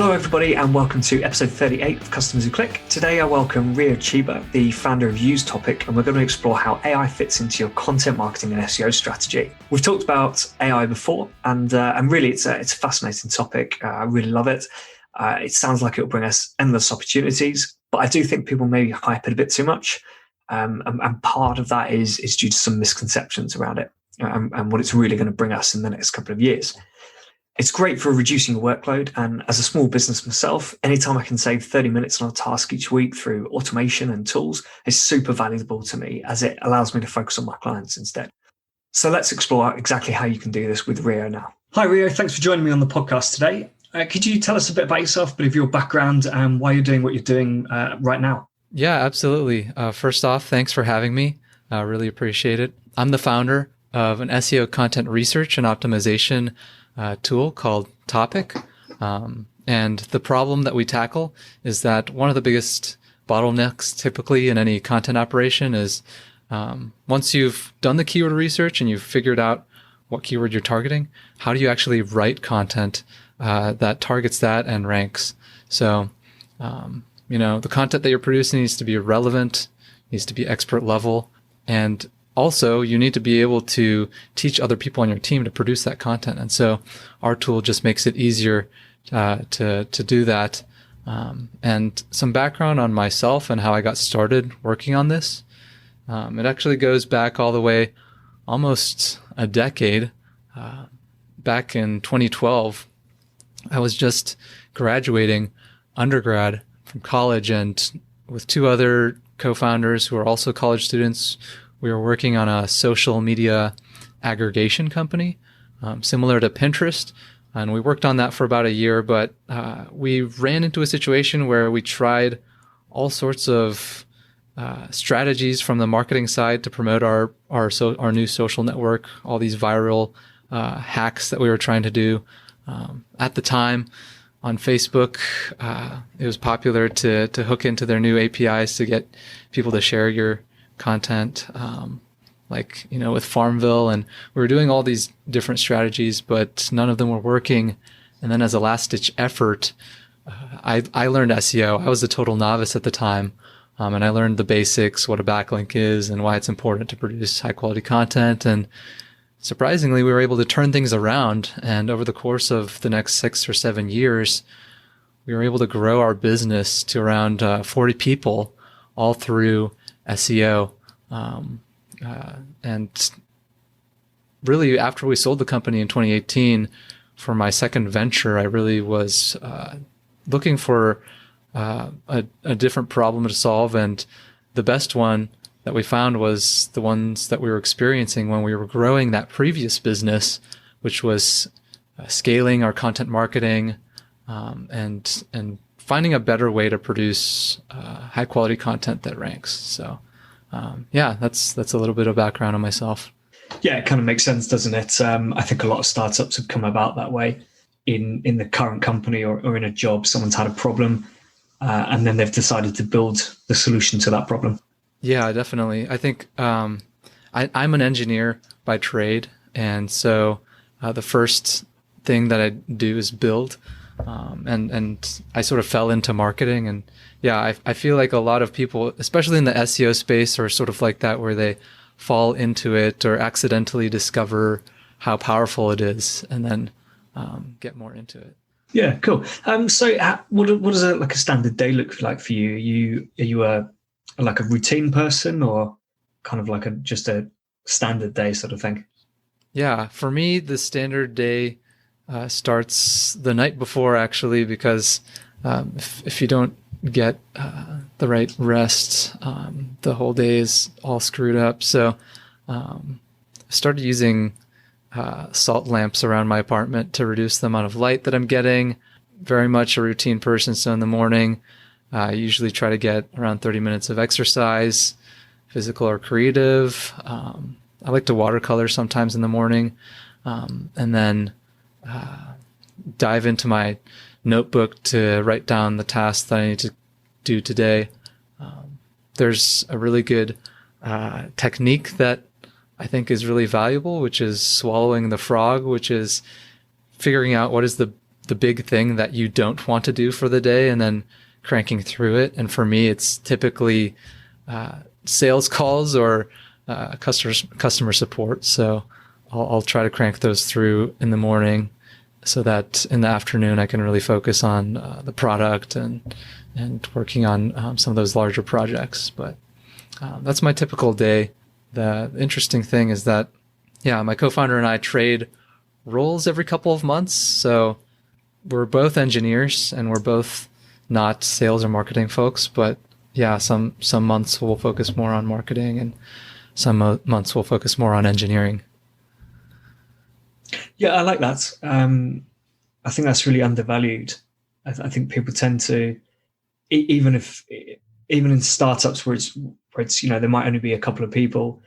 Hello everybody and welcome to episode 38 of Customers Who Click. Today I welcome Ryo Chiba, the founder of Use Topic, and we're going to explore how AI fits into your content marketing and SEO strategy. We've talked about AI before and really it's a fascinating topic. I really love it. It sounds like it'll bring us endless opportunities, but I do think people maybe hype it a bit too much. And part of that is due to some misconceptions around it and what it's really going to bring us in the next couple of years. It's great for reducing your workload. And as a small business myself, anytime I can save 30 minutes on a task each week through automation and tools is super valuable to me as it allows me to focus on my clients instead. So let's explore exactly how you can do this with Ryo now. Hi, Ryo. Thanks for joining me on the podcast today. Could you tell us a bit about yourself, a bit of your background and why you're doing what you're doing right now? Yeah, absolutely. First off, thanks for having me. I really appreciate it. I'm the founder of an SEO content research and optimization tool called Topic. And the problem that we tackle is that one of the biggest bottlenecks typically in any content operation is once you've done the keyword research and you've figured out what keyword you're targeting, how do you actually write content that targets that and ranks? So, the content that you're producing needs to be relevant, needs to be expert level, and also, you need to be able to teach other people on your team to produce that content. And so our tool just makes it easier to do that. And some background on myself and how I got started working on this. It actually goes back all the way almost a decade. Back in 2012, I was just graduating undergrad from college, and with two other co-founders who are also college students, we were working on a social media aggregation company, similar to Pinterest. And we worked on that for about a year, but we ran into a situation where we tried all sorts of strategies from the marketing side to promote our new social network, all these viral hacks that we were trying to do. At the time on Facebook, it was popular to hook into their new APIs to get people to share your content, with Farmville, and we were doing all these different strategies, but none of them were working. And then as a last-ditch effort, I learned SEO. I was a total novice at the time, and I learned the basics, what a backlink is and why it's important to produce high-quality content. And surprisingly, we were able to turn things around, and over the course of the next 6 or 7 years, we were able to grow our business to around 40 people, all through SEO. And really, after we sold the company in 2018, for my second venture, I really was looking for a different problem to solve. And the best one that we found was the ones that we were experiencing when we were growing that previous business, which was scaling our content marketing and finding a better way to produce high quality content that ranks. So that's a little bit of background on myself. Yeah, it kind of makes sense, doesn't it? I think a lot of startups have come about that way. In the current company or in a job, someone's had a problem and then they've decided to build the solution to that problem. Yeah, definitely. I think I'm an engineer by trade. And so the first thing that I do is build. And I sort of fell into marketing. And yeah, I feel like a lot of people, especially in the SEO space, are sort of like that, where they fall into it or accidentally discover how powerful it is and then get more into it. Yeah, cool. So what does a standard day look like for you? Are you a routine person or kind of like just a standard day sort of thing? Yeah, for me, the standard day starts the night before, actually, because if you don't get the right rest, the whole day is all screwed up. So I started using salt lamps around my apartment to reduce the amount of light that I'm getting. Very much a routine person. So in the morning, I usually try to get around 30 minutes of exercise, physical or creative. I like to watercolor sometimes in the morning, and then dive into my notebook to write down the tasks that I need to do today. There's a really good technique that I think is really valuable, which is swallowing the frog, which is figuring out what is the the big thing that you don't want to do for the day and then cranking through it. And for me, it's typically sales calls or customer support. So I'll try to crank those through in the morning so that in the afternoon I can really focus on the product and working on some of those larger projects. But that's my typical day. The interesting thing is that, my co-founder and I trade roles every couple of months. So we're both engineers and we're both not sales or marketing folks, but some months we'll focus more on marketing and some months we'll focus more on engineering. Yeah, I like that. I think that's really undervalued. I think people tend to, even in startups where it's there might only be a couple of people,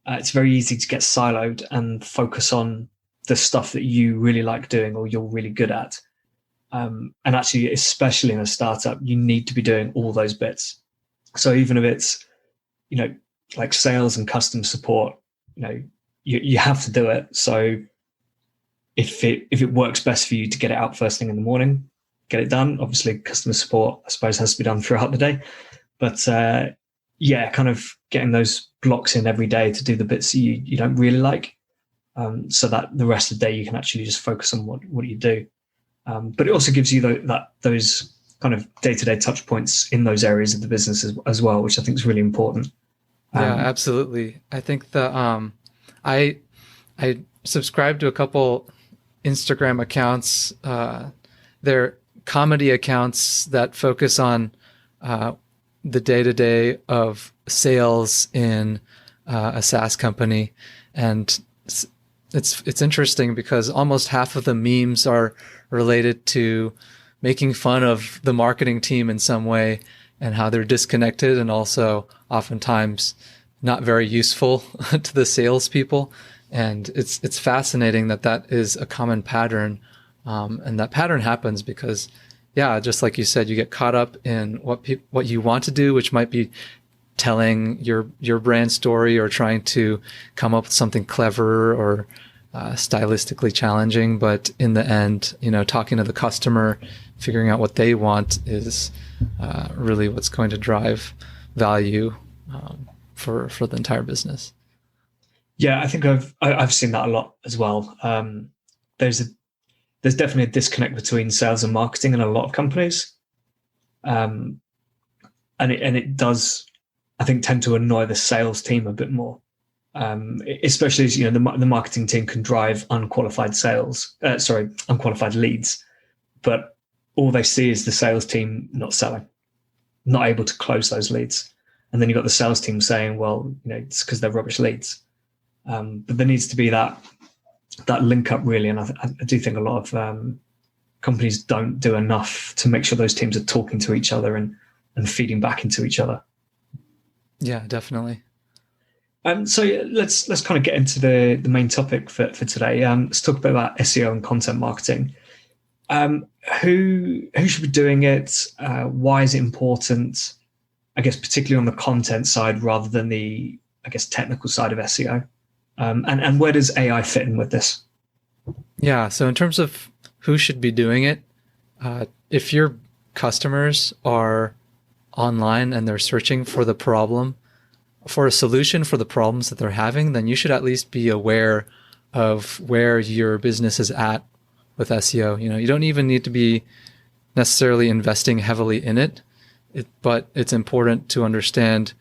it's very easy to get siloed and focus on the stuff that you really like doing or you're really good at. And actually, especially in a startup, you need to be doing all those bits. So even if it's, like sales and customer support, you have to do it. So if it works best for you to get it out first thing in the morning, get it done. Obviously, customer support, I suppose, has to be done throughout the day. But kind of getting those blocks in every day to do the bits that you don't really like, so that the rest of the day you can actually just focus on what you do. But it also gives you those kind of day-to-day touch points in those areas of the business as well, which I think is really important. Yeah, absolutely. I think I subscribe to a couple Instagram accounts. They're comedy accounts that focus on the day-to-day of sales in a SaaS company. And it's interesting because almost half of the memes are related to making fun of the marketing team in some way and how they're disconnected and also oftentimes not very useful to the salespeople. And it's fascinating that is a common pattern. And that pattern happens because, just like you said, you get caught up in what you want to do, which might be telling your brand story or trying to come up with something clever or stylistically challenging. But in the end, talking to the customer, figuring out what they want is really what's going to drive value for the entire business. Yeah, I think I've seen that a lot as well. There's definitely a disconnect between sales and marketing in a lot of companies, and it does, I think, tend to annoy the sales team a bit more, especially as the marketing team can drive unqualified leads, but all they see is the sales team not selling, not able to close those leads, and then you've got the sales team saying, well, it's because they're rubbish leads. But there needs to be that link up really, and I do think a lot of companies don't do enough to make sure those teams are talking to each other and feeding back into each other. Yeah, definitely. So let's kind of get into the main topic for today. Let's talk a bit about SEO and content marketing. Who should be doing it? Why is it important? I guess particularly on the content side rather than the technical side of SEO. And where does AI fit in with this? Yeah, so in terms of who should be doing it, if your customers are online and they're searching for a solution for the problems that they're having, then you should at least be aware of where your business is at with SEO. You don't even need to be necessarily investing heavily in it, but it's important to understand,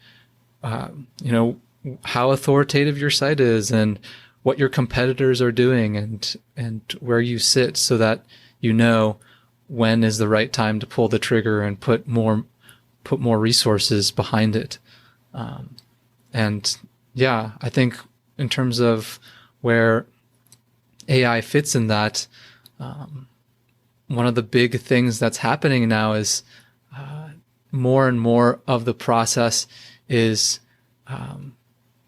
how authoritative your site is and what your competitors are doing and where you sit, so that when is the right time to pull the trigger and put more resources behind it. I think in terms of where AI fits in that, one of the big things that's happening now is more and more of the process is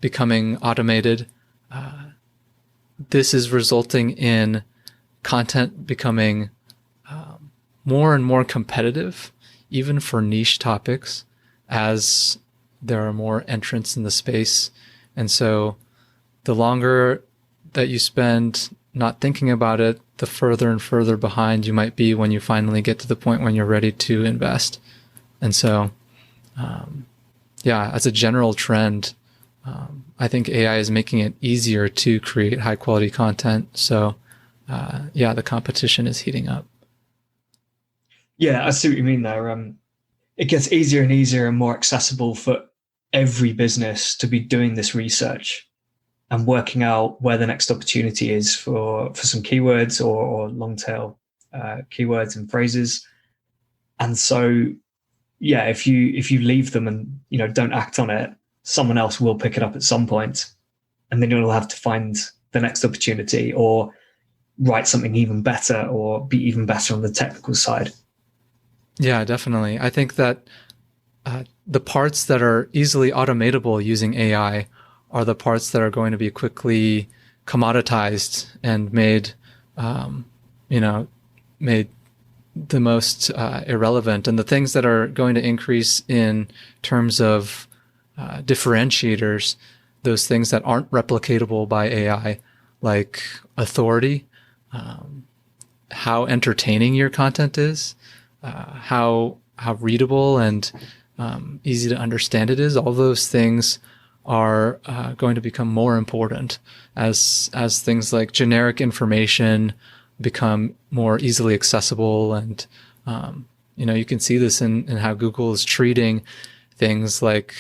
becoming automated. This is resulting in content becoming more and more competitive, even for niche topics, as there are more entrants in the space. And so the longer that you spend not thinking about it, the further and further behind you might be when you finally get to the point when you're ready to invest. And so, as a general trend, I think AI is making it easier to create high quality content. So, the competition is heating up. Yeah, I see what you mean there. It gets easier and easier and more accessible for every business to be doing this research and working out where the next opportunity is for some keywords or long tail keywords and phrases. And so, if you leave them and don't act on it, someone else will pick it up at some point, and then you'll have to find the next opportunity or write something even better or be even better on the technical side. Yeah, definitely. I think that the parts that are easily automatable using AI are the parts that are going to be quickly commoditized and made the most irrelevant. And the things that are going to increase in terms of differentiators, those things that aren't replicatable by AI, like authority, how entertaining your content is, how readable and easy to understand it is. All those things are going to become more important as things like generic information become more easily accessible. And you can see this in how Google is treating things like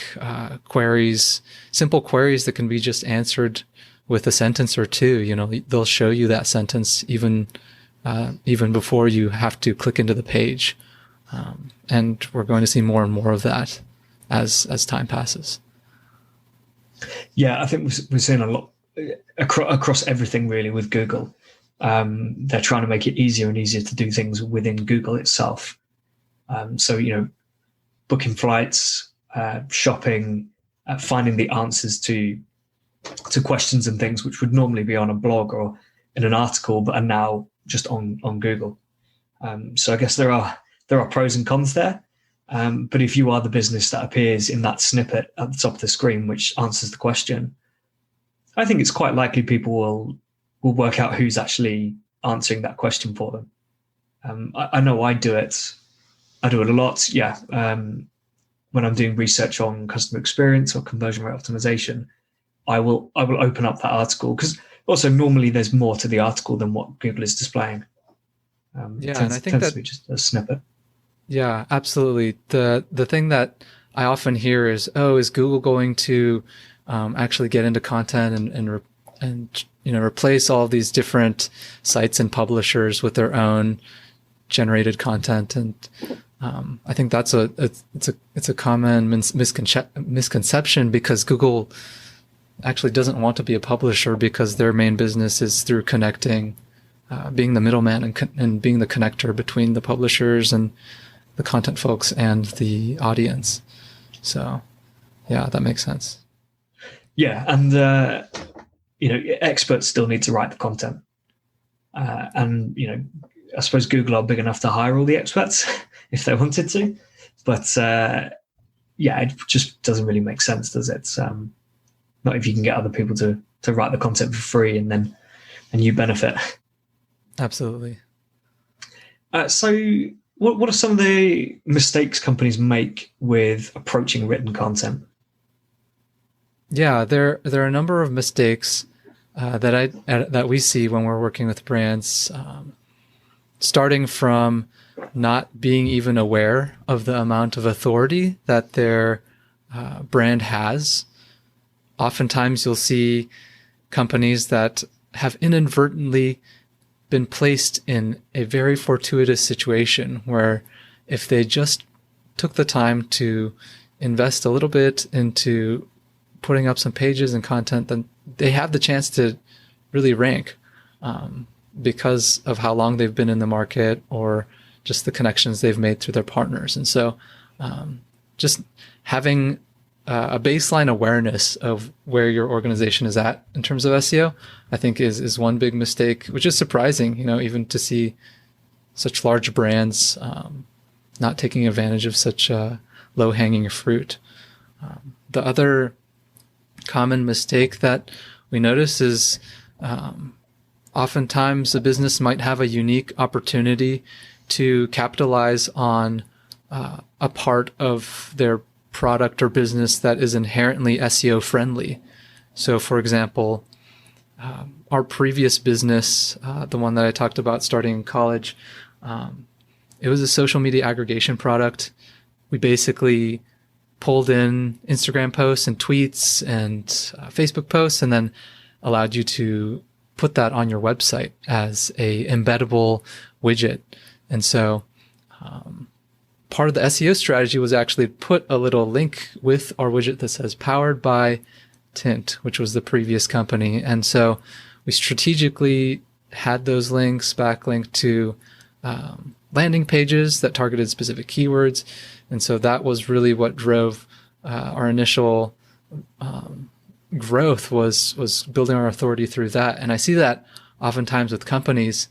queries, simple queries that can be just answered with a sentence or two. They'll show you that sentence even before you have to click into the page. And we're going to see more and more of that as time passes. Yeah, I think we're seeing a lot across everything really with Google. They're trying to make it easier and easier to do things within Google itself. So, booking flights, shopping, finding the answers to questions and things which would normally be on a blog or in an article, but are now just on Google. So I guess there are pros and cons there. But if you are the business that appears in that snippet at the top of the screen, which answers the question, I think it's quite likely people will work out who's actually answering that question for them. I know I do it. I do it a lot. Yeah. When I'm doing research on customer experience or conversion rate optimization, I will open up that article, because also normally there's more to the article than what Google is displaying. And I think that to be just a snippet. Yeah, absolutely. The thing that I often hear is, is Google going to actually get into content and replace all these different sites and publishers with their own generated content? And I think that's it's a common misconception, because Google actually doesn't want to be a publisher, because their main business is through connecting, being the middleman and being the connector between the publishers and the content folks and the audience. So, yeah, that makes sense. Yeah, and experts still need to write the content, and I suppose Google are big enough to hire all the experts if they wanted to, but it just doesn't really make sense, does it? Not if you can get other people to write the content for free and you benefit. Absolutely. So what are some of the mistakes companies make with approaching written content? Yeah, there are a number of mistakes that we see when we're working with brands, starting from not being even aware of the amount of authority that their brand has. Oftentimes you'll see companies that have inadvertently been placed in a very fortuitous situation where if they just took the time to invest a little bit into putting up some pages and content, then they have the chance to really rank because of how long they've been in the market or just the connections they've made through their partners. And so just having a baseline awareness of where your organization is at in terms of SEO, I think is one big mistake, which is surprising, even to see such large brands not taking advantage of such low-hanging fruit. The other common mistake that we notice is oftentimes a business might have a unique opportunity to capitalize on a part of their product or business that is inherently SEO friendly. So, for example, our previous business, the one that I talked about starting in college, it was a social media aggregation product. We basically pulled in Instagram posts and tweets and Facebook posts, and then allowed you to put that on your website as a embeddable widget. And so part of the SEO strategy was actually put a little link with our widget that says powered by Tint, which was the previous company. And so we strategically had those links backlinked to landing pages that targeted specific keywords. And so that was really what drove our initial growth was building our authority through that. And I see that oftentimes with companies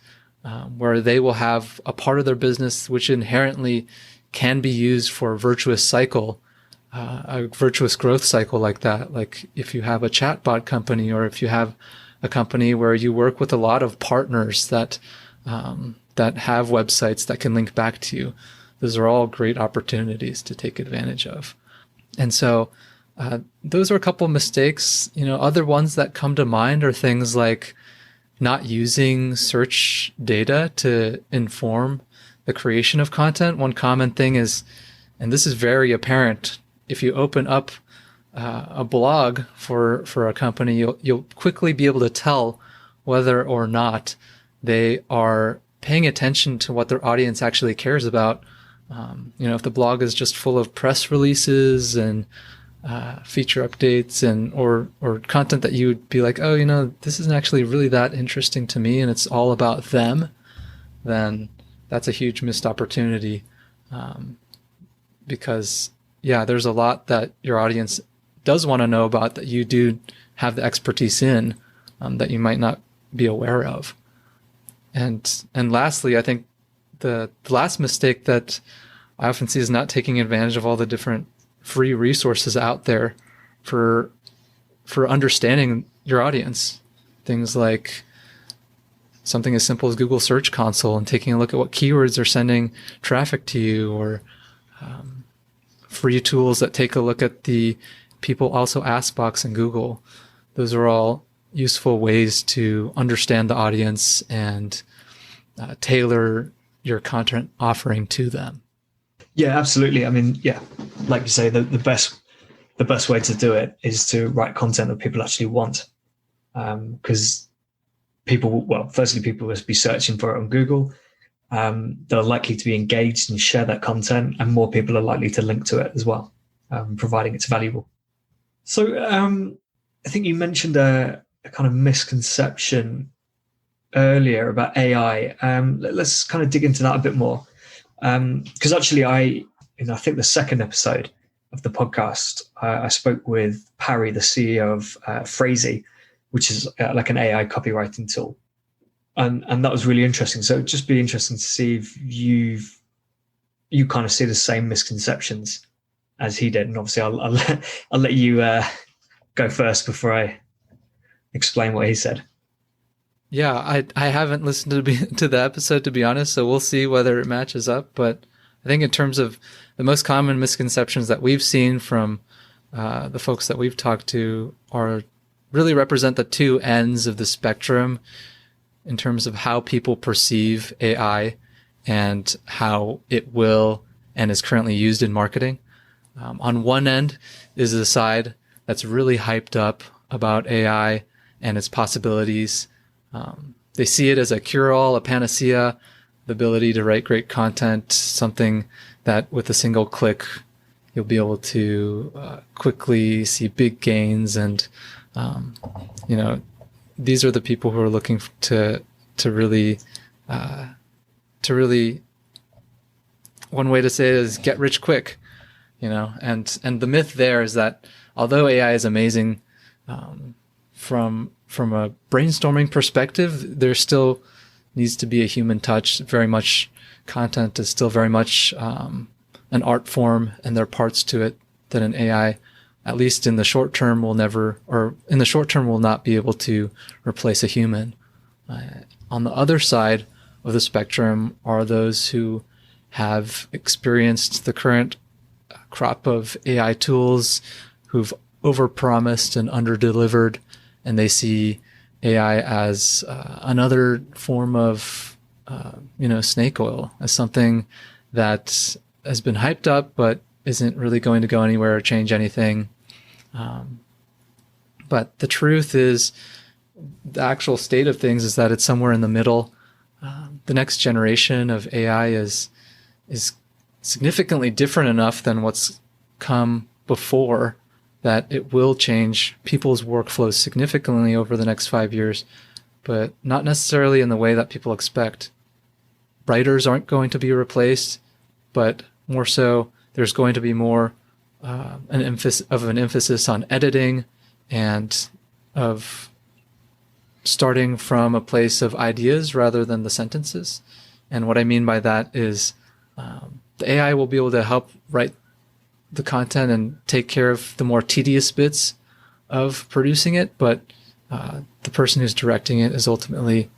where they will have a part of their business which inherently can be used for a virtuous cycle, a virtuous growth cycle like that. Like if you have a chatbot company, or if you have a company where you work with a lot of partners that have websites that can link back to you, those are all great opportunities to take advantage of. And so those are a couple of mistakes. Other ones that come to mind are things like not using search data to inform the creation of content. One common thing is, and this is very apparent, if you open up a blog for a company, you'll quickly be able to tell whether or not they are paying attention to what their audience actually cares about. If the blog is just full of press releases and feature updates or content that you would be like, this isn't actually really that interesting to me, and it's all about them, then that's a huge missed opportunity. Because there's a lot that your audience does want to know about that you do have the expertise in, that you might not be aware of. And lastly, I think the last mistake that I often see is not taking advantage of all the different free resources out there for understanding your audience. Things like something as simple as Google Search Console and taking a look at what keywords are sending traffic to you, or free tools that take a look at the People Also Ask box in Google. Those are all useful ways to understand the audience and tailor your content offering to them. Yeah, absolutely. I mean, like you say, the best way to do it is to write content that people actually want, because people will be searching for it on Google. They're likely to be engaged and share that content, and more people are likely to link to it as well, providing it's valuable. So I think you mentioned a kind of misconception earlier about AI. Let's kind of dig into that a bit more. Because actually I think the second episode of the podcast, I spoke with Parry, the CEO of Phrasey, which is like an AI copywriting tool. And that was really interesting. So it'd just be interesting to see if you kind of see the same misconceptions as he did. And obviously I'll let you go first before I explain what he said. Yeah, I haven't listened to the episode, to be honest, so we'll see whether it matches up. But I think in terms of the most common misconceptions that we've seen from the folks that we've talked to really represent the two ends of the spectrum in terms of how people perceive AI and how it will and is currently used in marketing. On one end is the side that's really hyped up about AI and its possibilities. They see it as a cure-all, a panacea, the ability to write great content, something that with a single click, you'll be able to quickly see big gains. And, these are the people who are looking to really, one way to say it is get rich quick, and the myth there is that although AI is amazing, from a brainstorming perspective, there still needs to be a human touch. Very much content is still very much an art form, and there are parts to it that an AI, at least in the short term, will not be able to replace a human. On the other side of the spectrum are those who have experienced the current crop of AI tools, who've overpromised and underdelivered, and they see AI as another form of, snake oil, as something that has been hyped up but isn't really going to go anywhere or change anything. But the truth is, the actual state of things is that it's somewhere in the middle. The next generation of AI is significantly different enough than what's come before that it will change people's workflows significantly over the next 5 years, but not necessarily in the way that people expect. Writers aren't going to be replaced, but more so, there's going to be more an emphasis on editing and of starting from a place of ideas rather than the sentences. And what I mean by that is the AI will be able to help write the content and take care of the more tedious bits of producing it, but the person who's directing it is ultimately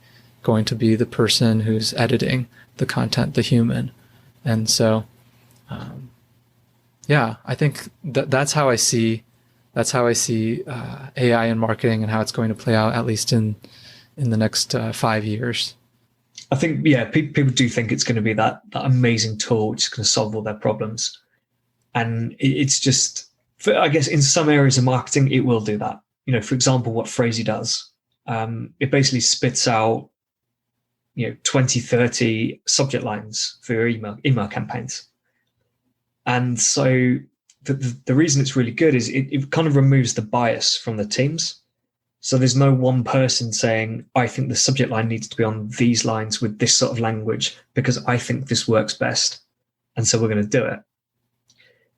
going to be the person who's editing the content, the human. And so, I think that's how I see AI in marketing and how it's going to play out, at least in the next 5 years. I think, people do think it's going to be that amazing tool which is going to solve all their problems. And it's just, I guess in some areas of marketing, it will do that. For example, what Phrasee does, it basically spits out, 20, 30 subject lines for your email campaigns. And so the reason it's really good is it kind of removes the bias from the teams. So there's no one person saying, I think the subject line needs to be on these lines with this sort of language because I think this works best. And so we're going to do it.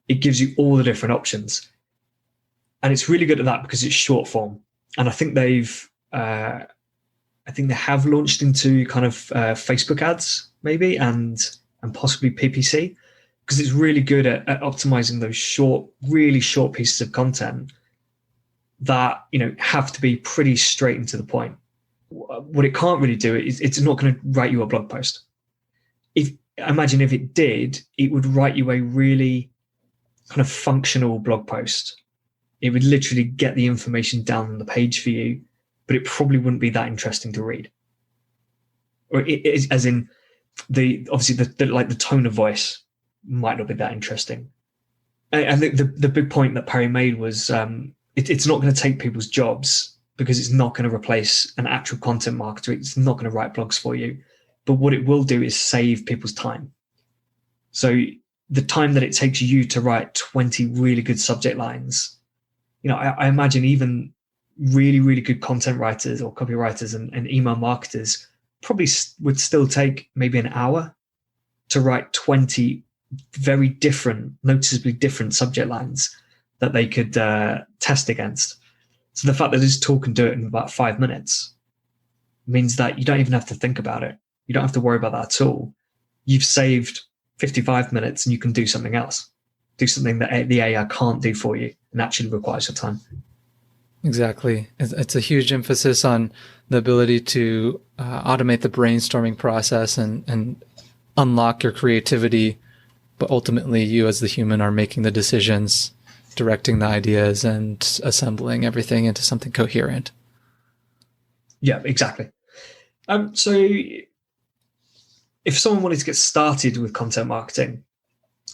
It gives you all the different options. And it's really good at that because it's short form. And I think they have launched into kind of Facebook ads maybe and possibly PPC, because it's really good at optimizing those really short pieces of content that, have to be pretty straight and to the point. What it can't really do is it's not going to write you a blog post. Imagine if it did, it would write you a really kind of functional blog post. It would literally get the information down on the page for you, but it probably wouldn't be that interesting to read. Or as in the tone of voice might not be that interesting. And the big point that Perry made was it's not going to take people's jobs because it's not going to replace an actual content marketer. It's not going to write blogs for you. But what it will do is save people's time. So the time that it takes you to write 20 really good subject lines, I imagine even really, really good content writers or copywriters and email marketers probably would still take maybe an hour to write 20 very different, noticeably different subject lines that they could test against. So the fact that this tool can do it in about 5 minutes means that you don't even have to think about it. You don't have to worry about that at all. You've saved 55 minutes and you can do something else. Do something that the AI can't do for you and actually requires your time. Exactly. It's a huge emphasis on the ability to automate the brainstorming process and unlock your creativity. But ultimately, you as the human are making the decisions, directing the ideas, and assembling everything into something coherent. Yeah, exactly. So if someone wanted to get started with content marketing,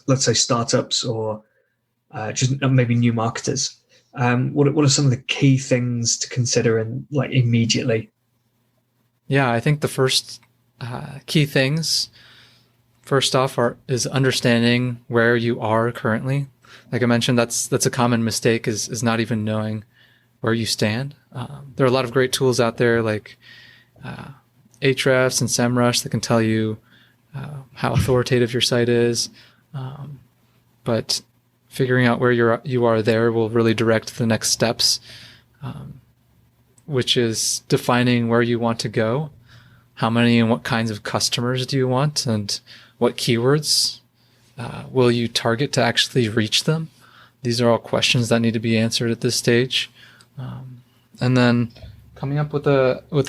let's say startups or just maybe new marketers, what are some of the key things to consider immediately? Yeah, I think the first key things, first off, is understanding where you are currently. Like I mentioned, that's a common mistake is not even knowing where you stand. There are a lot of great tools out there like Ahrefs and SEMrush that can tell you how authoritative your site is, but figuring out where you are there will really direct the next steps, which is defining where you want to go, how many and what kinds of customers do you want, and what keywords will you target to actually reach them. These are all questions that need to be answered at this stage. And then coming up with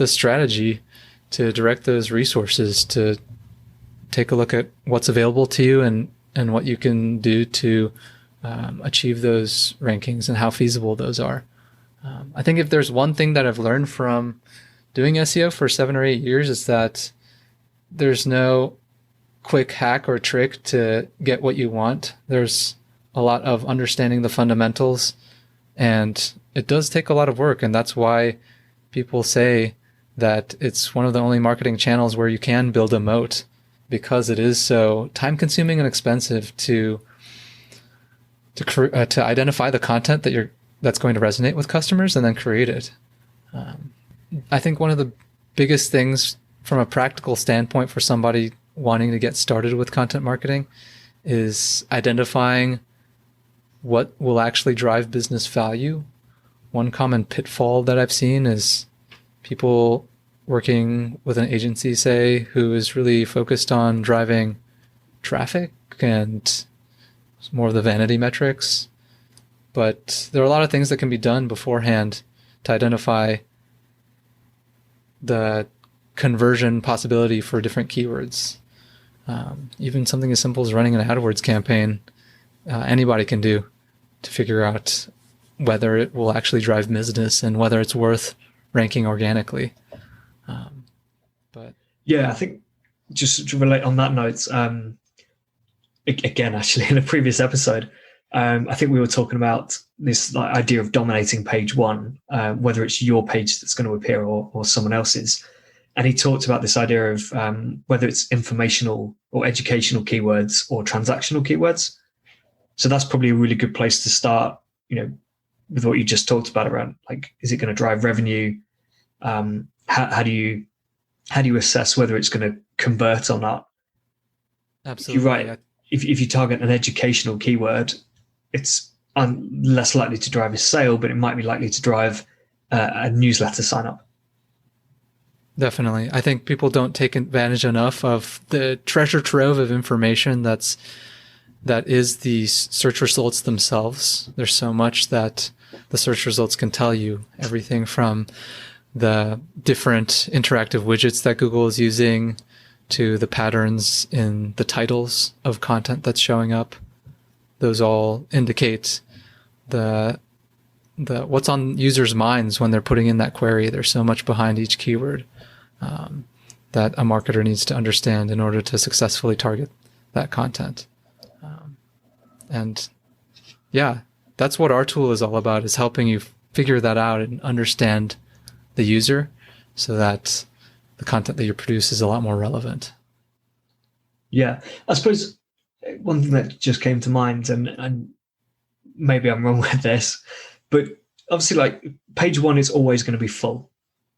a strategy to direct those resources to take a look at what's available to you and what you can do to achieve those rankings and how feasible those are. I think if there's one thing that I've learned from doing SEO for 7 or 8 years, is that there's no quick hack or trick to get what you want. There's a lot of understanding the fundamentals, and it does take a lot of work. And that's why people say that it's one of the only marketing channels where you can build a moat, because it is so time consuming and expensive to identify the content that's going to resonate with customers and then create it. I think one of the biggest things from a practical standpoint for somebody wanting to get started with content marketing is identifying what will actually drive business value. One common pitfall that I've seen is people working with an agency, say, who is really focused on driving traffic and more of the vanity metrics. But there are a lot of things that can be done beforehand to identify the conversion possibility for different keywords. Even something as simple as running an AdWords campaign, anybody can do to figure out whether it will actually drive business and whether it's worth ranking organically. But yeah, I think just to relate on that note, again, actually in a previous episode, I think we were talking about this idea of dominating page one, whether it's your page that's going to appear or someone else's. And he talked about this idea of whether it's informational or educational keywords or transactional keywords. So that's probably a really good place to start, with what you just talked about around, like, is it going to drive revenue? How do you assess whether it's going to convert or not? Absolutely. If you target an educational keyword, it's less likely to drive a sale, but it might be likely to drive a newsletter sign up. Definitely. I think people don't take advantage enough of the treasure trove of information that is the search results themselves. There's so much that the search results can tell you, everything from the different interactive widgets that Google is using to the patterns in the titles of content that's showing up. Those all indicate the what's on users' minds when they're putting in that query. There's so much behind each keyword that a marketer needs to understand in order to successfully target that content. And yeah, that's what our tool is all about, is helping you figure that out and understand the user so that the content that you produce is a lot more relevant. Yeah, I suppose one thing that just came to mind, and maybe I'm wrong with this, but obviously, like, page one is always going to be full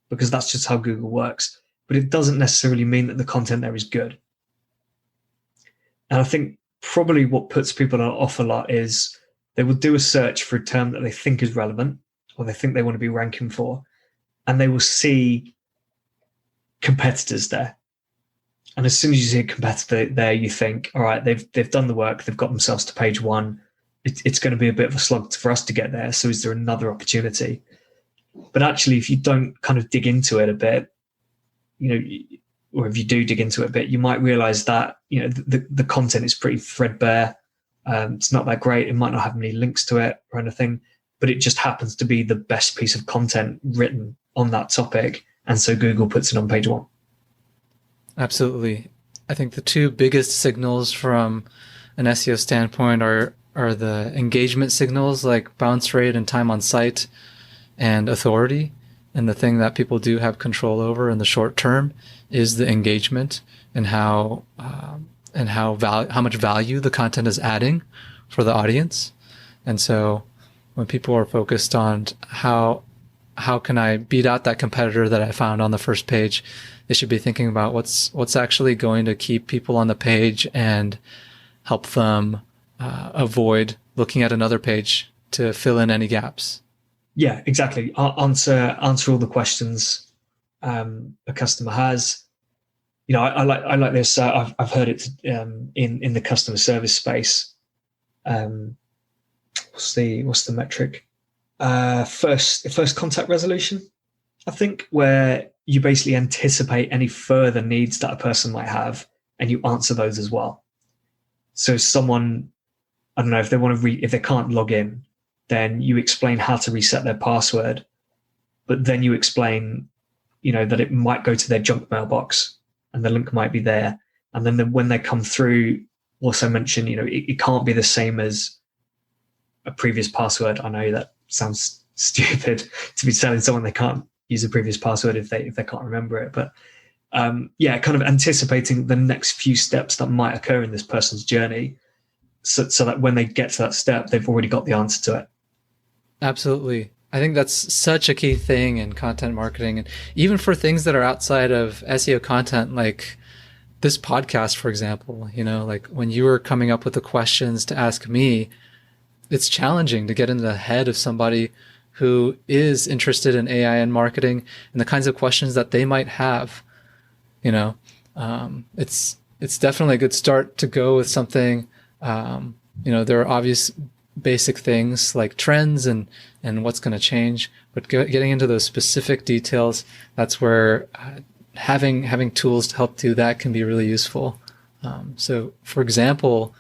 because that's just how Google works. But it doesn't necessarily mean that the content there is good. And I think probably what puts people off a lot is they will do a search for a term that they think is relevant or they think they want to be ranking for, and they will see competitors there. And as soon as you see a competitor there, you think, all right, they've done the work, they've got themselves to page one. It's going to be a bit of a slog for us to get there. So is there another opportunity? But actually, if you don't kind of dig into it a bit, or if you do dig into it a bit, you might realize that, the content is pretty threadbare. It's not that great. It might not have many links to it or anything, but it just happens to be the best piece of content written on that topic. And so Google puts it on page one. Absolutely. I think the two biggest signals from an SEO standpoint are the engagement signals, like bounce rate and time on site and authority. And the thing that people do have control over in the short term is the engagement and how much value the content is adding for the audience. And so when people are focused on how can I beat out that competitor that I found on the first page, they should be thinking about what's actually going to keep people on the page and help them avoid looking at another page to fill in any gaps. Yeah, exactly. Answer all the questions a customer has. I like this. I've heard it in the customer service space. What's the metric? First contact resolution. I think where you basically anticipate any further needs that a person might have and you answer those as well. So someone, I don't know, if they want to if they can't log in, then you explain how to reset their password, but then you explain, that it might go to their junk mailbox and the link might be there. And then when they come through, also mention, it can't be the same as a previous password. I know that sounds stupid to be telling someone they can't use a previous password if they can't remember it. But kind of anticipating the next few steps that might occur in this person's journey, so that when they get to that step, they've already got the answer to it. Absolutely. I think that's such a key thing in content marketing, and even for things that are outside of SEO content, like this podcast, for example. Like when you were coming up with the questions to ask me, it's challenging to get in the head of somebody who is interested in AI and marketing and the kinds of questions that they might have. It's definitely a good start to go with something. There are obvious basic things like trends and what's going to change, but getting into those specific details, that's where having tools to help do that can be really useful. So for example,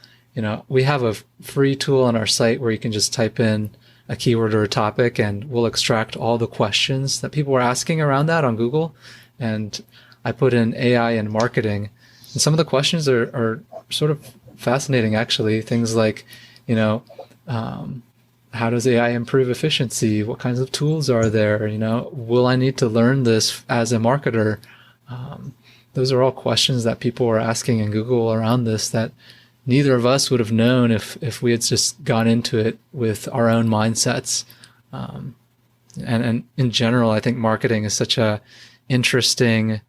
we have a free tool on our site where you can just type in a keyword or a topic and we'll extract all the questions that people were asking around that on Google. And I put in AI and marketing, and some of the questions are sort of fascinating, actually. Things like, how does AI improve efficiency? What kinds of tools are there? Will I need to learn this as a marketer? Those are all questions that people were asking in Google around this that neither of us would have known if we had just gone into it with our own mindsets. And in general, I think marketing is such a interesting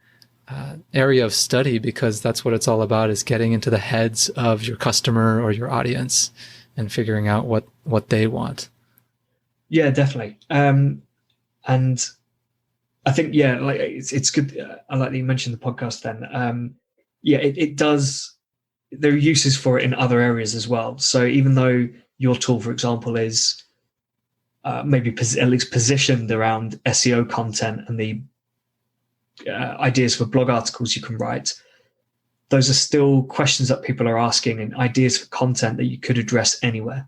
area of study, because that's what it's all about, is getting into the heads of your customer or your audience and figuring out what they want. Yeah, definitely. And I think, like it's good. I like that you mentioned the podcast then. It does. There are uses for it in other areas as well. So even though your tool, for example, is maybe at least positioned around SEO content and the ideas for blog articles you can write, those are still questions that people are asking and ideas for content that you could address anywhere.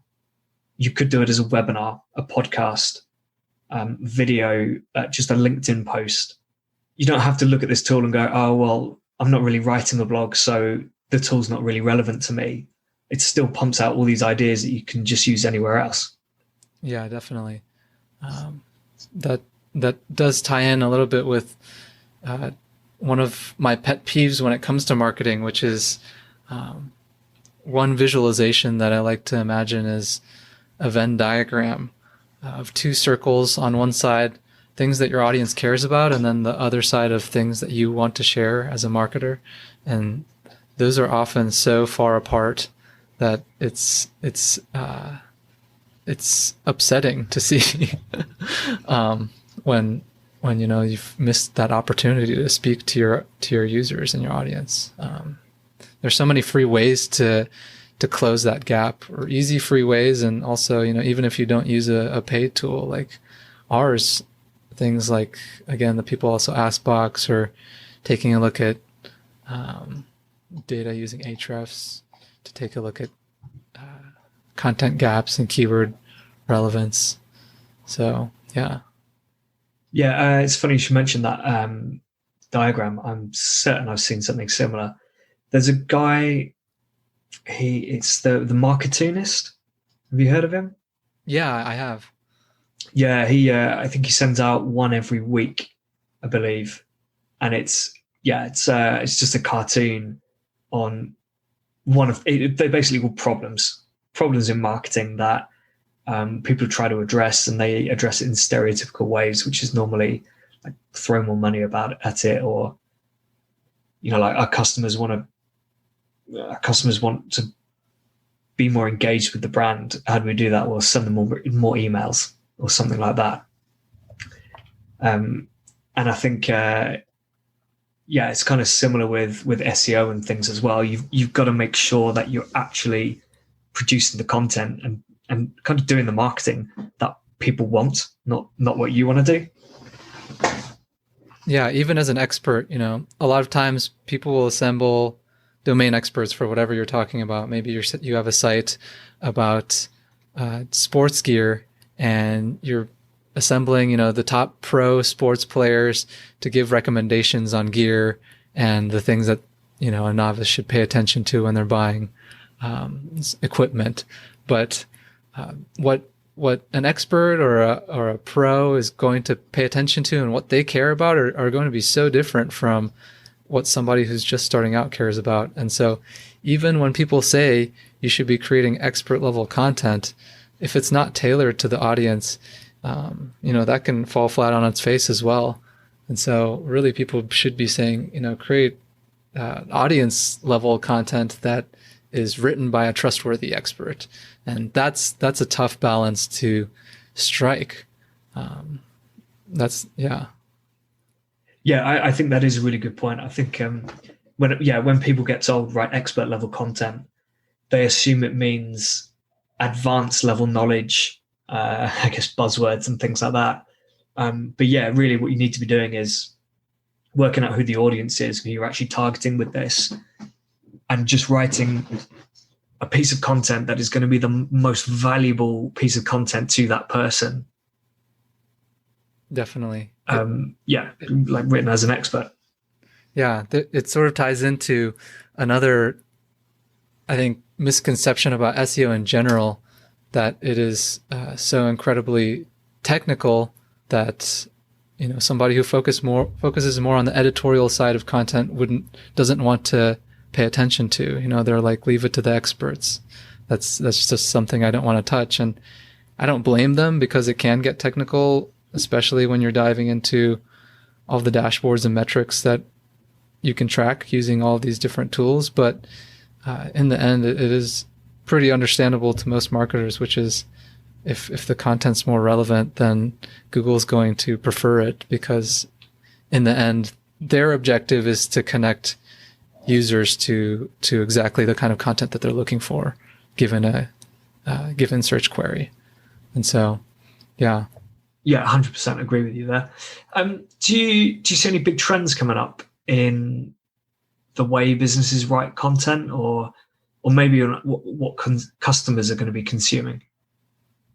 You could do it as a webinar, a podcast, video, just a LinkedIn post. You don't have to look at this tool and go, oh, well, I'm not really writing a blog, so the tool's not really relevant to me. It still pumps out all these ideas that you can just use anywhere else. Yeah, definitely. That does tie in a little bit with one of my pet peeves when it comes to marketing, which is one visualization that I like to imagine is a Venn diagram of two circles. On one side, things that your audience cares about, and then the other side of things that you want to share as a marketer. And those are often so far apart that it's upsetting to see when you've missed that opportunity to speak to your users and your audience. There's so many free ways to close that gap, or easy free ways, and also even if you don't use a paid tool like ours, things like, again, the people also ask box, or taking a look at data using Ahrefs to take a look at content gaps and keyword relevance. So yeah. It's funny you should mention that diagram. I'm certain I've seen something similar. There's a guy, it's the Marketoonist. Have you heard of him? Yeah, I have. Yeah, I think he sends out one every week, I believe, and it's just a cartoon on one of they basically call problems in marketing that people try to address, and they address it in stereotypical ways, which is normally like throw more money at it, or like our customers want to be more engaged with the brand. How do we do that? Well, send them more emails or something like that. And I think it's kind of similar with SEO and things as well. You've got to make sure that you're actually producing the content and kind of doing the marketing that people want, not what you want to do. Yeah, even as an expert, a lot of times people will assemble domain experts for whatever you're talking about. Maybe you have a site about sports gear, and you're assembling, the top pro sports players to give recommendations on gear and the things that, a novice should pay attention to when they're buying equipment. But what an expert or a pro is going to pay attention to and what they care about are going to be so different from what somebody who's just starting out cares about. And so even when people say you should be creating expert level content, if it's not tailored to the audience, that can fall flat on its face as well. And so really people should be saying, create audience level content that is written by a trustworthy expert. And that's a tough balance to strike. I think that is a really good point. I think when people get told write expert level content, they assume it means advanced level knowledge, I guess buzzwords and things like that. But really what you need to be doing is working out who the audience is, who you're actually targeting with this, and just writing a piece of content that is going to be the most valuable piece of content to that person. Definitely. Like written as an expert. Yeah, it sort of ties into another, I think, misconception about SEO in general, that it is so incredibly technical that somebody who focuses more on the editorial side of content doesn't want to pay attention to. They're like, leave it to the experts. That's just something I don't want to touch. And I don't blame them, because it can get technical, especially when you're diving into all the dashboards and metrics that you can track using all of these different tools. But in the end, it is pretty understandable to most marketers, which is if the content's more relevant, then Google's going to prefer it, because in the end, their objective is to connect users to exactly the kind of content that they're looking for, given a given search query. And so, yeah. Yeah, 100% agree with you there. Do you see any big trends coming up in the way businesses write content, or maybe what customers are going to be consuming?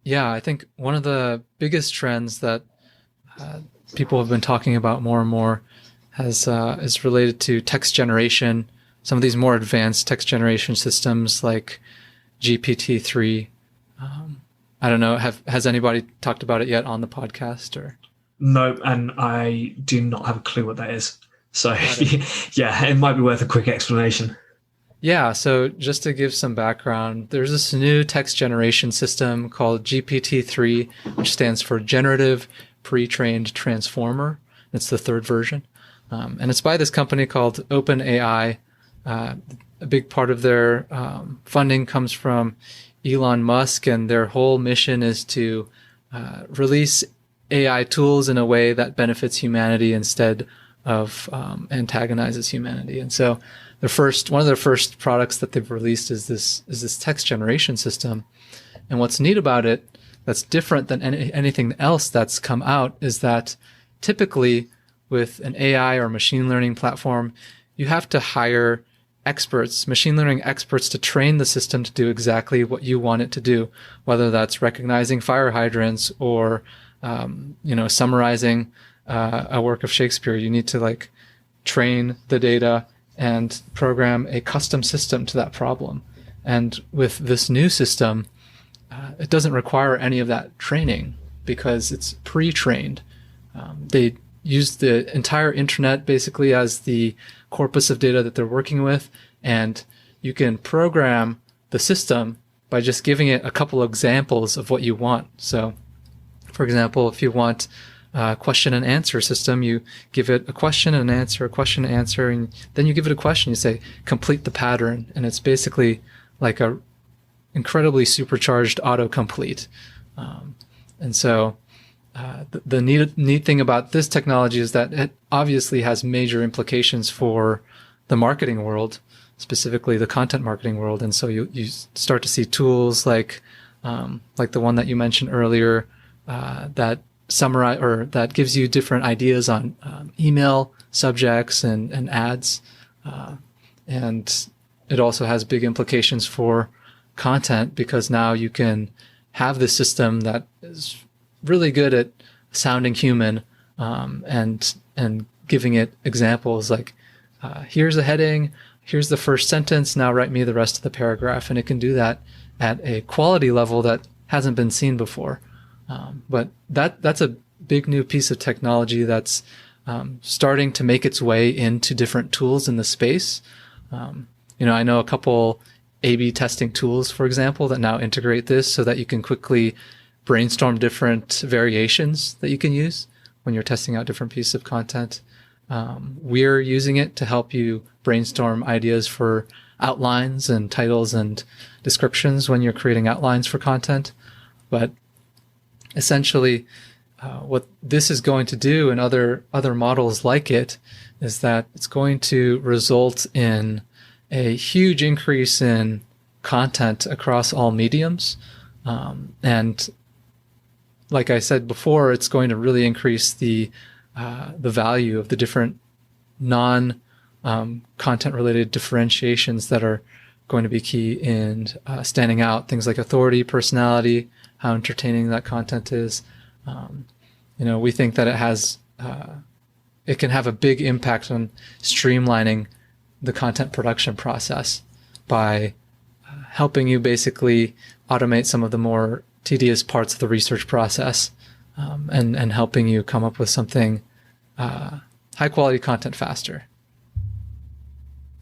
Yeah, I think one of the biggest trends that people have been talking about more and more is related to text generation. Some of these more advanced text generation systems like GPT-3. I don't know. Has anybody talked about it yet on the podcast? Or no, and I do not have a clue what that is. So yeah, it might be worth a quick explanation. Yeah, so just to give some background, there's this new text generation system called GPT-3, which stands for Generative Pre-trained Transformer. It's the third version. And it's by this company called OpenAI. A big part of their funding comes from Elon Musk, and their whole mission is to release AI tools in a way that benefits humanity instead of antagonizes humanity. And so one of their first products that they've released is this text generation system. And what's neat about it, that's different than anything else that's come out, is that typically with an AI or machine learning platform, you have to hire experts, machine learning experts, to train the system to do exactly what you want it to do, whether that's recognizing fire hydrants or summarizing a work of Shakespeare. You need to train the data and program a custom system to that problem. And with this new system, it doesn't require any of that training because it's pre-trained. They use the entire internet basically as the corpus of data that they're working with, and you can program the system by just giving it a couple of examples of what you want. So, for example, if you want a question and answer system, you give it a question and an answer, a question and answer, and then you give it a question. You say, complete the pattern. And it's basically like a incredibly supercharged autocomplete. And so the neat thing about this technology is that it obviously has major implications for the marketing world, specifically the content marketing world. And so you start to see tools like the one that you mentioned earlier that summarize or that gives you different ideas on email subjects and ads. And it also has big implications for content, because now you can have this system that is really good at sounding human, and giving it examples like, here's a heading, here's the first sentence, now write me the rest of the paragraph. And it can do that at a quality level that hasn't been seen before. But that's a big new piece of technology that's starting to make its way into different tools in the space. I know a couple A/B testing tools, for example, that now integrate this so that you can quickly brainstorm different variations that you can use when you're testing out different pieces of content. We're using it to help you brainstorm ideas for outlines and titles and descriptions when you're creating outlines for content. But essentially, what this is going to do, and other models like it, is that it's going to result in a huge increase in content across all mediums. And like I said before, it's going to really increase the value of the different content related differentiations that are going to be key in standing out. Things like authority, personality, how entertaining that content is. We think that it can have a big impact on streamlining the content production process by helping you basically automate some of the more tedious parts of the research process, and helping you come up with something high quality content faster.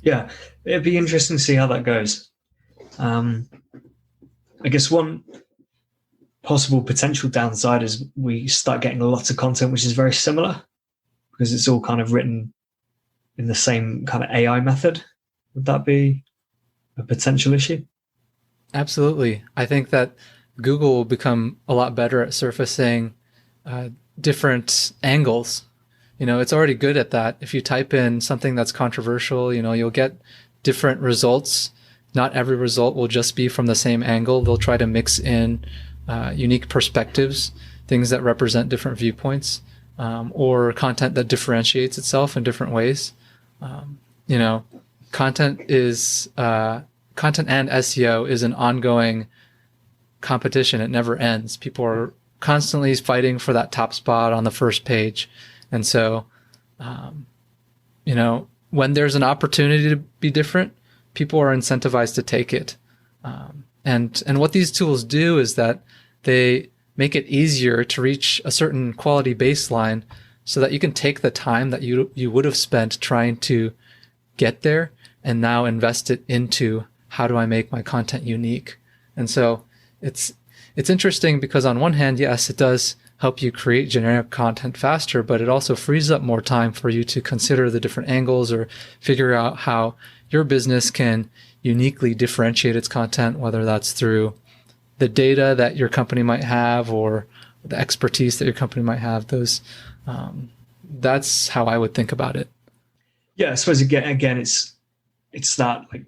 Yeah, it'd be interesting to see how that goes. I guess one possible potential downside is we start getting lots of content which is very similar, because it's all kind of written in the same kind of AI method. Would that be a potential issue? Absolutely. I think that Google will become a lot better at surfacing different angles. It's already good at that. If you type in something that's controversial, you'll get different results. Not every result will just be from the same angle. They'll try to mix in unique perspectives, things that represent different viewpoints, or content that differentiates itself in different ways. Content and SEO is an ongoing competition. It never ends. People are constantly fighting for that top spot on the first page. And so, when there's an opportunity to be different, people are incentivized to take it. And what these tools do is that they make it easier to reach a certain quality baseline, so that you can take the time that you would have spent trying to get there and now invest it into, how do I make my content unique? And so it's interesting, because on one hand, yes, it does help you create generic content faster, but it also frees up more time for you to consider the different angles or figure out how your business can uniquely differentiate its content, whether that's through the data that your company might have or the expertise that your company might have. That's how I would think about it. Yeah, I suppose again, it's that like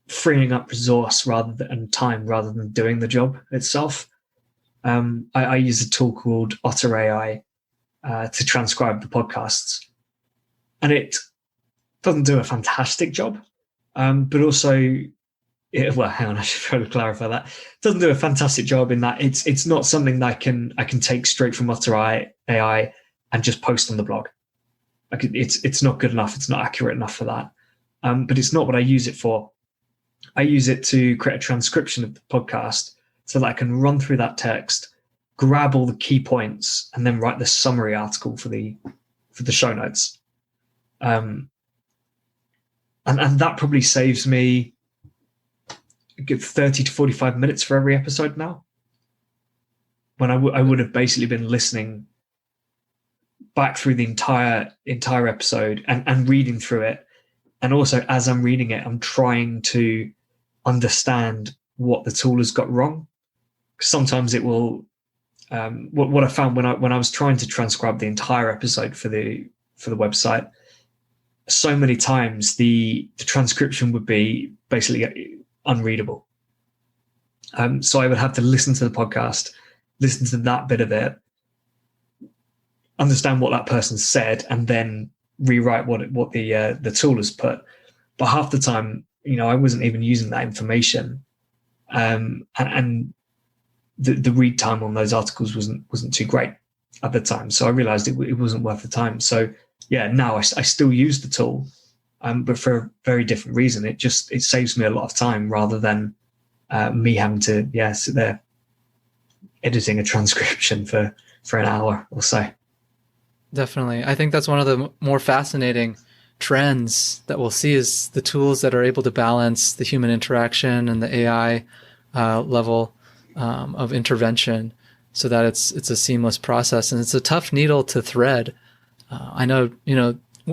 freeing up resource and time rather than doing the job itself. I use a tool called Otter AI to transcribe the podcasts, and it doesn't do a fantastic job, but also, hang on, I should probably clarify that. It doesn't do a fantastic job in that it's not something that I can take straight from Otter AI and just post on the blog. Like it's not good enough. It's not accurate enough for that. But it's not what I use it for. I use it to create a transcription of the podcast so that I can run through that text, grab all the key points, and then write the summary article for the show notes. And that probably saves me a good 30 to 45 minutes for every episode now, when I would have basically been listening back through the entire episode and reading through it. And also, as I'm reading it, I'm trying to understand what the tool has got wrong. Sometimes it will. What I found when I was trying to transcribe the entire episode for the website, so many times the transcription would be basically unreadable. So I would have to listen to the podcast, listen to that bit of it, understand what that person said and then rewrite what the tool has put. But half the time, I wasn't even using that information, and the read time on those articles wasn't too great at the time. So I realized it wasn't worth the time. So yeah, now I still use the tool, but for a very different reason. It saves me a lot of time rather than me having to sit there editing a transcription for an hour or so. Definitely. I think that's one of the more fascinating trends that we'll see is the tools that are able to balance the human interaction and the AI level of intervention so that it's a seamless process. And it's a tough needle to thread. I know,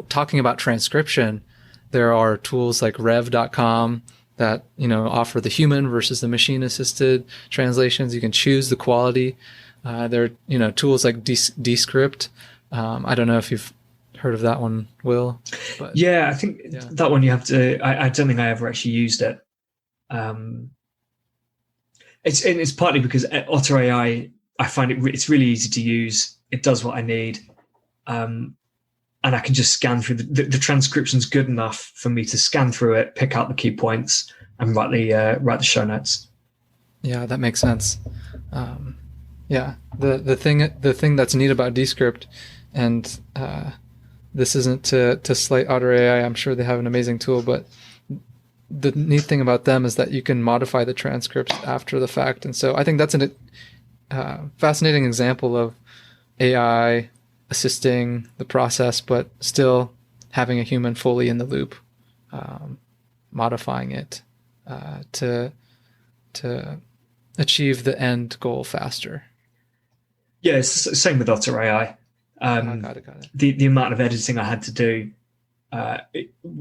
talking about transcription, there are tools like rev.com that, offer the human versus the machine assisted translations. You can choose the quality. There are, tools like Descript. I don't know if you've heard of that one, Will. But, I think that one you have to. I don't think I ever actually used it. It's partly because Otter AI, I find it's really easy to use. It does what I need, and I can just scan through the transcription's good enough for me to scan through it, pick out the key points, and write the show notes. Yeah, that makes sense. The thing that's neat about Descript, and this isn't to slight Otter AI. I'm sure they have an amazing tool, but the neat thing about them is that you can modify the transcripts after the fact. And so I think that's a fascinating example of AI assisting the process, but still having a human fully in the loop, modifying it to achieve the end goal faster. Yeah, it's the same with Otter AI. Got it. The amount of editing I had to do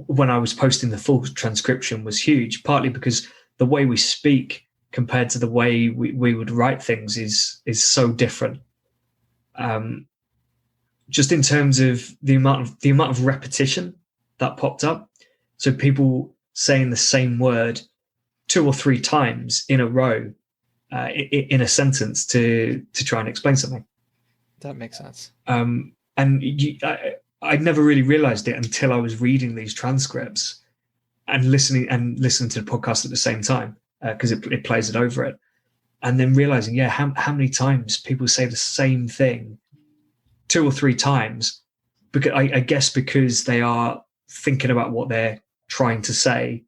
when I was posting the full transcription was huge, partly because the way we speak compared to the way we would write things is so different. Just in terms of the amount of repetition that popped up. So people saying the same word 2 or 3 times in a row in a sentence to try and explain something. That makes sense. I never really realized it until I was reading these transcripts and listening to the podcast at the same time, because it plays it over it, and then realizing how many times people say the same thing 2 or 3 times, because I guess because they are thinking about what they're trying to say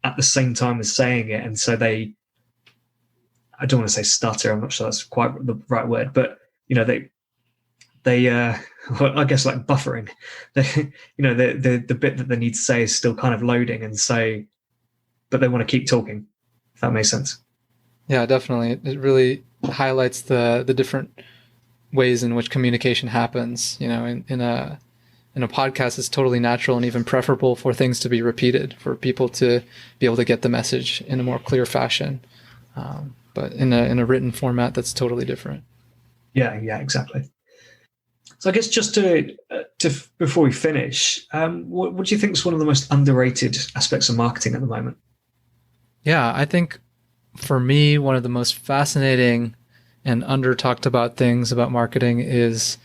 at the same time as saying it, and so I don't want to say stutter, I'm not sure that's quite the right word, but they well, I guess like buffering, the bit that they need to say is still kind of loading, and so, but they want to keep talking, if that makes sense. Yeah, definitely. It really highlights the different ways in which communication happens. In a podcast, it's totally natural and even preferable for things to be repeated, for people to be able to get the message in a more clear fashion. But in a written format, that's totally different. Yeah, exactly. So I guess just to before we finish, what do you think is one of the most underrated aspects of marketing at the moment? Yeah, I think for me, one of the most fascinating and under talked about things about marketing is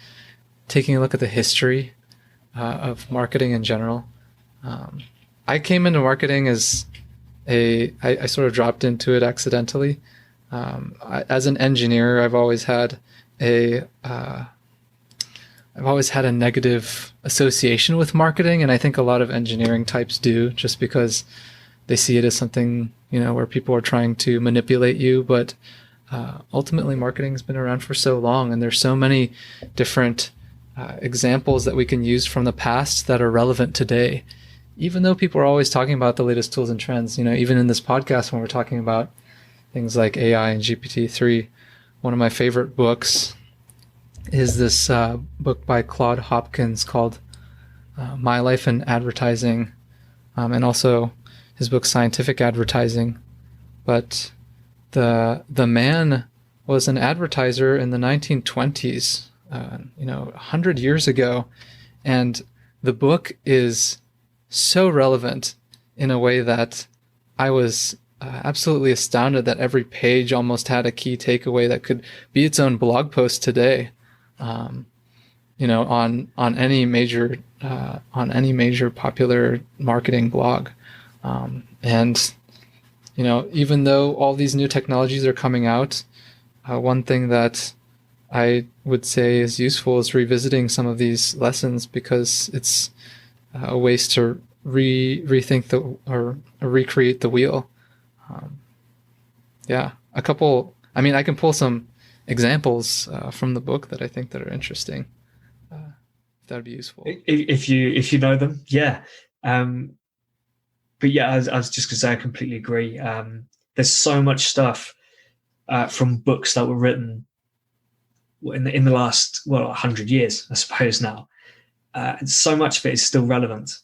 taking a look at the history of marketing in general. I came into marketing as I sort of dropped into it accidentally. As an engineer, I've always had a negative association with marketing, and I think a lot of engineering types do, just because they see it as something, where people are trying to manipulate you. But ultimately, marketing has been around for so long, and there's so many different examples that we can use from the past that are relevant today. Even though people are always talking about the latest tools and trends, even in this podcast when we're talking about things like AI and GPT-3, one of my favorite books is this book by Claude Hopkins called My Life in Advertising, and also his book Scientific Advertising. But the man was an advertiser in the 1920s, 100 years ago, and the book is so relevant in a way that I was absolutely astounded that every page almost had a key takeaway that could be its own blog post today. on any major popular marketing blog. And even though all these new technologies are coming out, one thing that I would say is useful is revisiting some of these lessons, because it's a ways to rethink or recreate the wheel. I can pull some examples from the book that I think that are interesting. If that would be useful. If you know them, yeah. But yeah, I was just going to say, I completely agree. There's so much stuff from books that were written in the last 100 years, I suppose now. And so much of it is still relevant,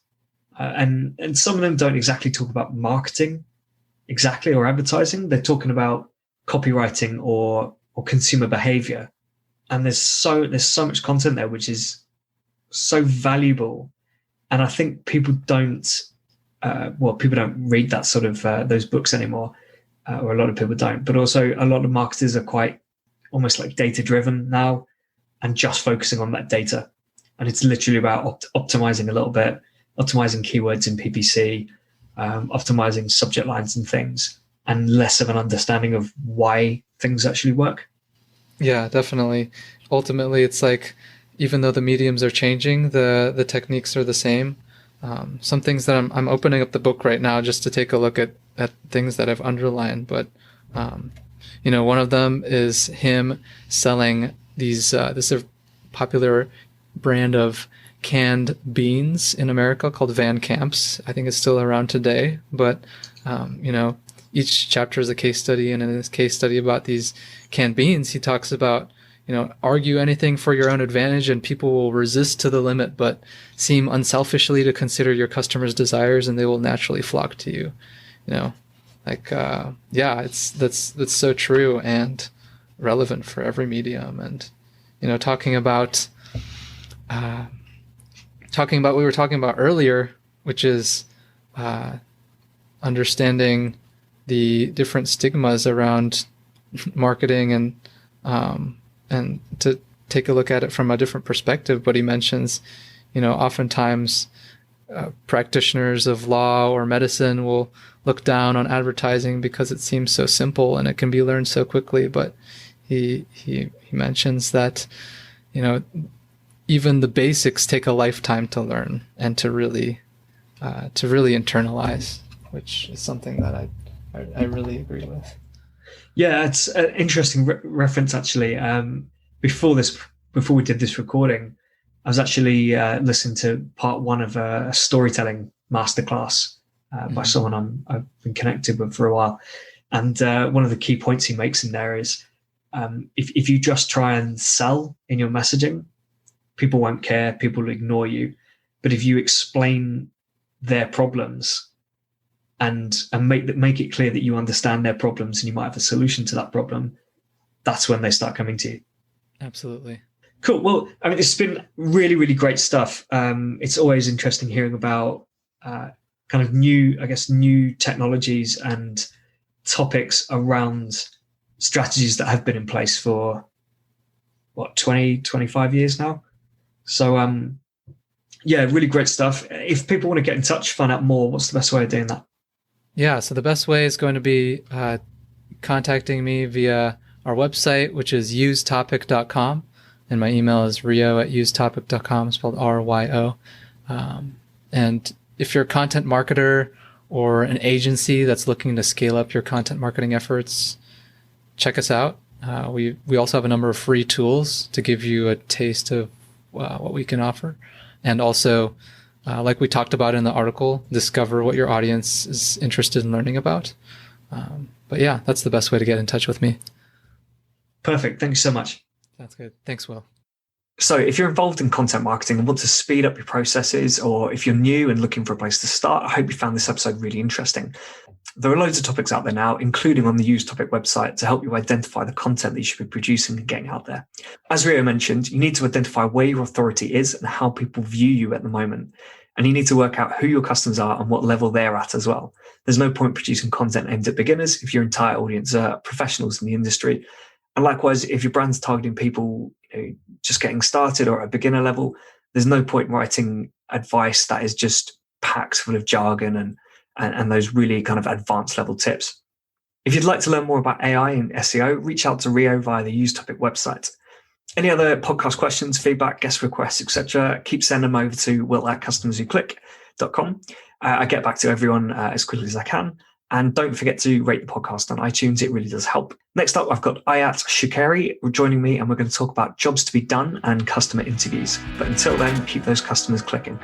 and some of them don't exactly talk about marketing exactly or advertising. They're talking about copywriting or consumer behavior, and there's so much content there which is so valuable. And I think people don't read that sort of those books anymore, or a lot of people don't. But also, a lot of marketers are quite almost like data driven now, and just focusing on that data. And it's literally about optimizing a little bit, optimizing keywords in PPC, optimizing subject lines and things, and less of an understanding of why things actually work. Yeah, definitely. Ultimately, it's like, even though the mediums are changing, the techniques are the same. Some things that I'm opening up the book right now just to take a look at things that I've underlined. But, one of them is him selling this is a popular brand of canned beans in America called Van Camps. I think it's still around today. But, each chapter is a case study. And in this case study about these canned beans, he talks about, argue anything for your own advantage and people will resist to the limit, but seem unselfishly to consider your customers' desires, and they will naturally flock to you. That's so true and relevant for every medium. And, talking about what we were talking about earlier, which is understanding the different stigmas around marketing, and to take a look at it from a different perspective. But he mentions, oftentimes practitioners of law or medicine will look down on advertising because it seems so simple and it can be learned so quickly. But he mentions that, even the basics take a lifetime to learn and to really internalize, which is something that I really agree with. Yeah, it's an interesting reference, actually. Before we did this recording, I was actually listening to part one of a storytelling masterclass by someone I've been connected with for a while. And one of the key points he makes in there is if you just try and sell in your messaging, people won't care, people will ignore you. But if you explain their problems and make it clear that you understand their problems and you might have a solution to that problem, that's when they start coming to you. Absolutely. Cool. Well, I mean, it's been really, really great stuff. It's always interesting hearing about kind of new technologies and topics around strategies that have been in place for 20, 25 years now. So, really great stuff. If people want to get in touch, find out more, what's the best way of doing that? Yeah, so the best way is going to be contacting me via our website, which is usetopic.com. And my email is ryo@usetopic.com, spelled RYO. And if you're a content marketer or an agency that's looking to scale up your content marketing efforts, check us out. We also have a number of free tools to give you a taste of what we can offer. And also, like we talked about in the article, discover what your audience is interested in learning about. But yeah, that's the best way to get in touch with me. Perfect. Thank you so much. That's good. Thanks, Will. So if you're involved in content marketing and want to speed up your processes, or if you're new and looking for a place to start, I hope you found this episode really interesting. There are loads of topics out there now, including on the Use Topic website, to help you identify the content that you should be producing and getting out there. As Ryo mentioned, you need to identify where your authority is and how people view you at the moment. And you need to work out who your customers are and what level they're at as well. There's no point producing content aimed at beginners if your entire audience are professionals in the industry. And likewise, if your brand's targeting people just getting started or at a beginner level, there's no point writing advice that is just packed full of jargon and those really kind of advanced level tips. If you'd like to learn more about AI and SEO, reach out to Ryo via the Use Topic website. Any other podcast questions, feedback, guest requests, etc., keep sending them over to will@customerswhoclick.com. I get back to everyone as quickly as I can. And don't forget to rate the podcast on iTunes. It really does help. Next up, I've got Ayat Shukeri joining me, and we're going to talk about jobs to be done and customer interviews. But until then, keep those customers clicking.